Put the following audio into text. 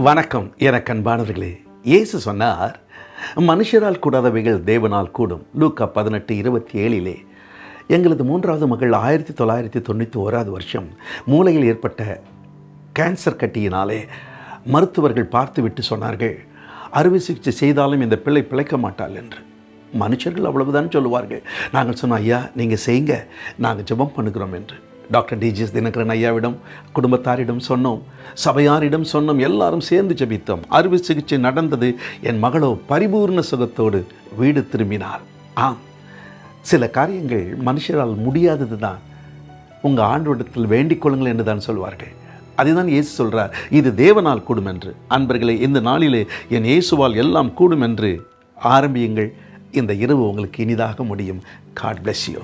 வணக்கம் எனக்கு அன்பானவர்களே. இயேசு சொன்னார், மனுஷரால் கூடாதவைகள் தேவனால் கூடும். லூக்கா 18:27 எங்களது 3வது மகள் 1991 வருஷம் மூளையில் ஏற்பட்ட கேன்சர் கட்டியினாலே மருத்துவர்கள் பார்த்துவிட்டு சொன்னார்கள், அறுவை சிகிச்சை செய்தாலும் இந்த பிள்ளை பிழைக்க மாட்டாள் என்று. மனுஷர்கள் அவ்வளவுதான் சொல்லுவார்கள். நாங்கள் சொன்னோம், ஐயா நீங்கள் செய்யுங்க, நாங்கள் ஜெபம் பண்ணுகிறோம் என்று. டாக்டர் டிஜிஎஸ் தினகரன் ஐயாவிடம், குடும்பத்தாரிடம் சொன்னோம், சபையாரிடம் சொன்னோம், எல்லாரும் சேர்ந்து ஜெபித்தோம். அறுவை சிகிச்சை நடந்தது. என் மகளோ பரிபூர்ண சுகத்தோடு வீடு திரும்பினார். ஆம், சில காரியங்கள் மனுஷரால் முடியாதது தான். உங்கள் ஆண்டவரிடத்தில் வேண்டிக் கொள்ளுங்கள் என்று தான் சொல்வார்கள். அதுதான் இயேசு சொல்கிறார், இது தேவனால் கூடும் என்று. அன்பர்களே, இந்த நாளிலே என் இயேசுவால் எல்லாம் கூடும் என்று ஆரம்பியுங்கள். இந்த இரவு உங்களுக்கு இனிதாக முடியும். God bless you.